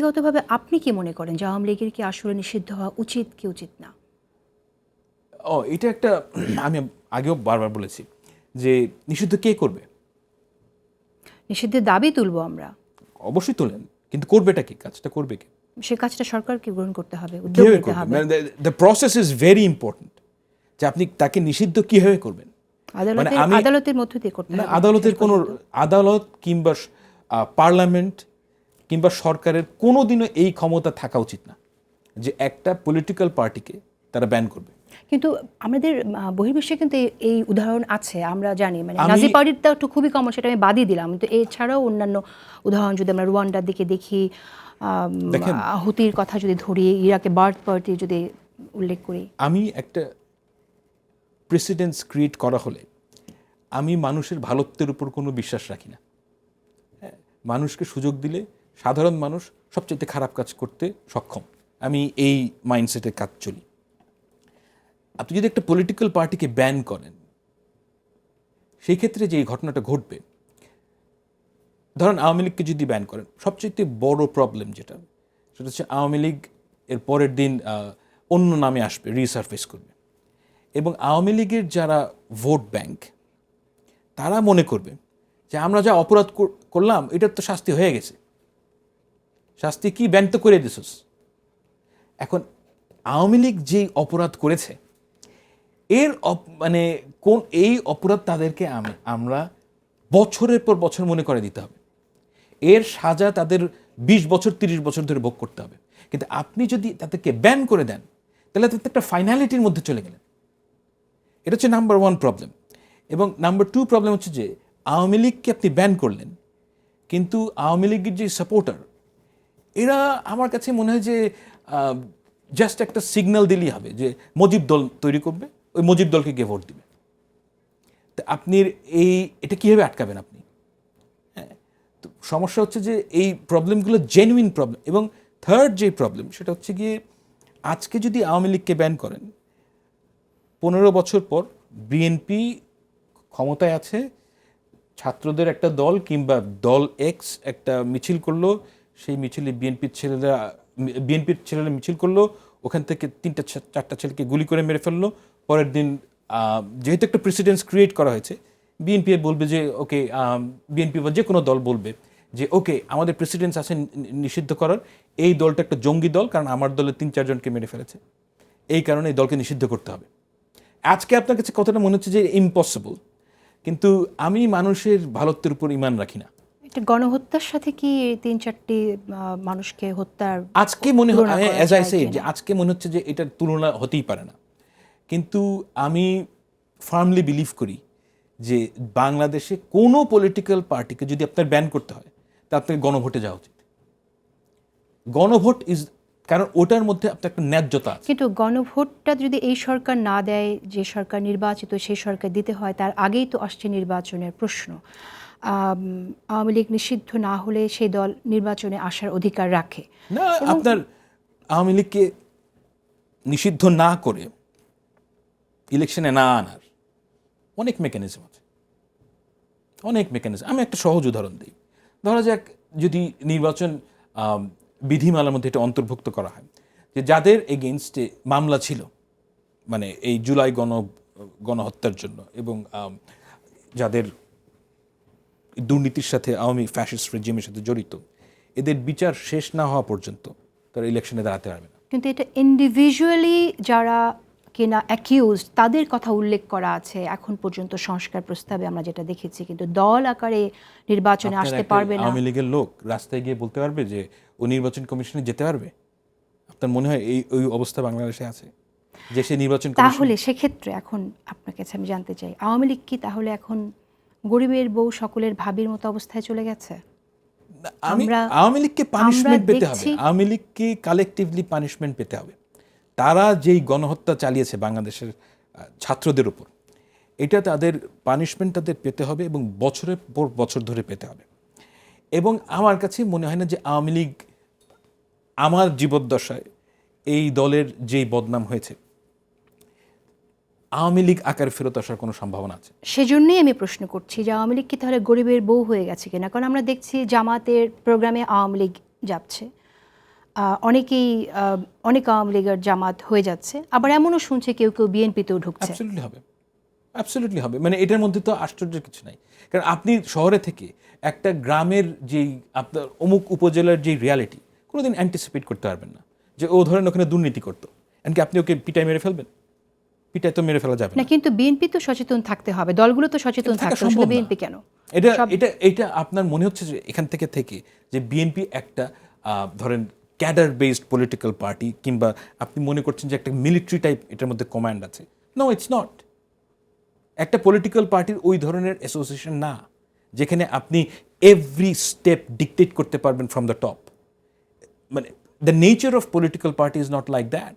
ব্যক্তিগতভাবে আপনি কি মনে করেন যে আওয়ামী লীগের কি আসলে নিষিদ্ধ হওয়া উচিত কি উচিত না? এটা একটা আমি আগেও বারবার বলেছি যে নিষিদ্ধ কে করবে? নিষিদ্ধের দাবি তুলব আমরা, অবশ্যই তোলেন, কিন্তু করবেটা কি? কাজটা করবে কে? সে কাজটা সরকারকে গ্রহণ করতে হবে, উদ্যোগ কিভাবে নিতে করবেন? হবে। মানে the process is very important, যে আপনি তাকে নিষিদ্ধ কিভাবে করবেন। মানে আদালতের মধ্য দিয়ে করতে হবে। আদালতের কোনো আদালত কিংবা পার্লামেন্ট কিংবা সরকারের কোনোদিনও এই ক্ষমতা থাকা উচিত না যে একটা পলিটিক্যাল পার্টিকে তারা ব্যান করবে। কিন্তু আমাদের বহির্বিশ্বে কিন্তু এই উদাহরণ আছে, আমরা জানি। মানে নাজি পার্টিটা একটু খুবই কমন, সেটা আমি বাদই দিলাম। তো এছাড়াও অন্যান্য উদাহরণ যদি আমরা রুয়ান্ডার দিকে দেখি, হুতির কথা যদি ধরি, ইরাকে বার্থ পার্টি যদি উল্লেখ করি, আমি একটা প্রেসিডেন্টস ক্রিয়েট করা হলে আমি মানুষের ভালোত্বের উপর কোনো বিশ্বাস রাখি না। হ্যাঁ, মানুষকে সুযোগ দিলে সাধারণ মানুষ সবচেয়ে খারাপ কাজ করতে সক্ষম, আমি এই মাইন্ডসেটে কাজ চলি। আপনি যদি একটা পলিটিক্যাল পার্টিকে ব্যান করেন, সেই ক্ষেত্রে যে ঘটনাটা ঘটবে, ধরেন আওয়ামী লীগকে যদি ব্যান করেন, সবচেয়ে বড় প্রবলেম যেটা, সেটা হচ্ছে আওয়ামী লীগ এর পরের দিন অন্য নামে আসবে, রিসার্ফেস করবে, এবং আওয়ামী লীগের যারা ভোট ব্যাংক তারা মনে করবে যে আমরা যা অপরাধ করলাম এটার তো শাস্তি হয়ে গেছে, শাস্তি কি, ব্যান তো করে দিছস। এখন আওয়ামী লীগ যেই অপরাধ করেছে এর মানে কোন এই অপরাধ তাদেরকে আমরা বছরের পর বছর মনে করে দিতে হবে, এর সাজা তাদের 20 বছর 30 বছর ধরে ভোগ করতে হবে। কিন্তু আপনি যদি তাদেরকে ব্যান করে দেন, তাহলে তাদের একটা ফাইনালিটির মধ্যে চলে গেলেন। এটা হচ্ছে নাম্বার 1 প্রবলেম। এবং নাম্বার 2 প্রবলেম হচ্ছে যে আওয়ামী লীগকে আপনি ব্যান করলেন, কিন্তু আওয়ামী লীগের যে সাপোর্টার, এরা আমার কাছে মনে হয় যে জাস্ট একটা সিগন্যাল দিলেই হবে যে মুজিব দল তৈরি করবে, ওই মুজিব দলকে গিয়ে ভোট দিবে। তো আপনি এটা কীভাবে আটকাবেন আপনি? হ্যাঁ, তো সমস্যা হচ্ছে যে এই প্রবলেমগুলো জেনুইন প্রবলেম। এবং থার্ড যে প্রবলেম, সেটা হচ্ছে গিয়ে আজকে যদি আওয়ামী লীগকে ব্যান করেন, 15 বছর পর বিএনপি ক্ষমতায় আছে, ছাত্রদের একটা দল কিংবা দল এক্স একটা মিছিল করলো, সেই মিছিলে বিএনপির ছেলেরা মিছিল করলো, ওখান থেকে 3-4টা ছেলেকে গুলি করে মেরে ফেললো। পরের দিন যেহেতু একটা প্রেসিডেন্টস ক্রিয়েট করা হয়েছে, বিএনপি বলবে যে ওকে, বিএনপি বা যে কোনো দল বলবে যে ওকে, আমাদের প্রেসিডেন্টস আছে নিষিদ্ধ করার, এই দলটা একটা জঙ্গি দল, কারণ আমার দলের 3-4 জনকে মেরে ফেলেছে, এই কারণে এই দলকে নিষিদ্ধ করতে হবে। আজকে আপনার কাছে কথাটা মনে হচ্ছে যে ইম্পসিবল, কিন্তু আমি মানুষের ভালোত্বের উপর ঈমান রাখি না। এটা গণহত্যার সাথে কি 3-4টি মানুষকে হত্যার আজকে মনে হয়, অ্যাজ আই সে, যে আজকে মনে হচ্ছে যে এটার তুলনা হতেই পারে না। কিন্তু আমি ফার্মলি বিলিভ করি যে বাংলাদেশে কোনো পলিটিক্যাল পার্টিকে যদি আপনার ব্যান করতে হয়, তা আপনাকে গণভোটে যাওয়া উচিত। গণভোট ইজ, কারণ ওটার মধ্যে আপনার একটা ন্যায্যতা আছে। কিন্তু গণভোটটা যদি এই সরকার না দেয়, যে সরকার নির্বাচিত সেই সরকার দিতে হয়, তার আগেই তো আসছে নির্বাচনের প্রশ্ন। আওয়ামী লীগ নিষিদ্ধ না হলে সেই দল নির্বাচনে আসার অধিকার রাখে না, আপনার আওয়ামী লীগকে নিষিদ্ধ না করে ইলেকশনে না আনার অনেক মেকানিজম আছে, অনেক মেকানিজম। আমি একটা সহজ উদাহরণ দিই। ধরা যাক যদি নির্বাচন বিধিমালার মধ্যে এটা অন্তর্ভুক্ত করা হয় যে যাদের এগেইনস্টে মামলা ছিল, মানে এই জুলাই গণহত্যার জন্য, এবং যাদের দুর্নীতির সাথে, আওয়ামী ফ্যাসিস্ট রেজিমের সাথে জড়িত, এদের বিচার শেষ না হওয়া পর্যন্ত তারা ইলেকশনে দাঁড়াতে পারবে না। কিন্তু এটা ইন্ডিভিজুয়ালি যারা কিনা অ্যাকিউজড, তাদের কথা উল্লেখ করা আছে এখন পর্যন্ত সংস্কার প্রস্তাবে, আমরা যেটা দেখেছি। কিন্তু দল আকারে নির্বাচনে আসতে পারবে না। আওয়ামী লীগের লোক রাস্তায় গিয়ে বলতে পারবে যে ও নির্বাচন কমিশনে যেতে পারবে? আপনার মনে হয় ওই অবস্থা বাংলাদেশে আছে যে সে নির্বাচন? তাহলে সেক্ষেত্রে এখন আপনার কাছে আমি জানতে চাই, আওয়ামী লীগ কি তাহলে এখন গরিবের বউ সকলের ভাবির মতো অবস্থায় চলে গেছে? আওয়ামী লীগকে পানিশমেন্ট পেতে হবে, আওয়ামী লীগকে কালেকটিভলি পানিশমেন্ট পেতে হবে। তারা যেই গণহত্যা চালিয়েছে বাংলাদেশের ছাত্রদের উপর, এটা তাদের পানিশমেন্ট তাদের পেতে হবে, এবং বছরের পর বছর ধরে পেতে হবে। এবং আমার কাছে মনে হয় না যে আওয়ামী লীগ, আমার জীবদ্দশায় এই দলের যেই বদনাম হয়েছে, আওয়ামী লীগ আকার ফেরত আসার কোনো সম্ভাবনা আছে? সেজন্যই আমি প্রশ্ন করছি যে আওয়ামী লীগ কি তাহলে গরিবের বউ হয়ে গেছে কিনা? কারণ আমরা দেখছি জামাতের প্রোগ্রামে আওয়ামী লীগ যাচ্ছে, অনেকেই অনেক আওয়ামী লীগের জামাত হয়ে যাচ্ছে, আবার এমনও শুনছে কেউ কেউ বিএনপিতেও ঢুকছে। অ্যাবসলিউটলি হবে, অ্যাবসলিউটলি হবে। মানে এটার মধ্যে তো আশ্চর্যের কিছু নাই। কারণ আপনি শহরে থেকে একটা গ্রামের যেই আপনার অমুক উপজেলার যেই রিয়ালিটি কোনোদিন অ্যান্টিসিপেট করতে পারবেন না, যে ও ধরেন ওখানে দুর্নীতি করতো, এমনকি আপনি ওকে পিটায় মেরে ফেলবেন? পিটায় তো মেরে ফেলা যাবে না, না। কিন্তু বিএনপি তো সচেতন থাকতে হবে, দলগুলো তো সচেতন থাকা থাকতে হবে, সম্ভব শুধু না। বিএনপি কেন? এটা এটা এটা আপনার মনে হচ্ছে যে এখান থেকে যে বিএনপি একটা ধরেন ক্যাডার বেসড পলিটিক্যাল পার্টি, কিংবা আপনি মনে করছেন যে একটা মিলিটারি টাইপ এটার মধ্যে কমান্ড আছে। No, it's not. একটা পলিটিক্যাল পার্টির ওই ধরনের অ্যাসোসিয়েশন না, যেখানে আপনি এভরি স্টেপ ডিকটেট করতে পারবেন ফ্রম দ্য টপ। মানে the nature of political party is not like that.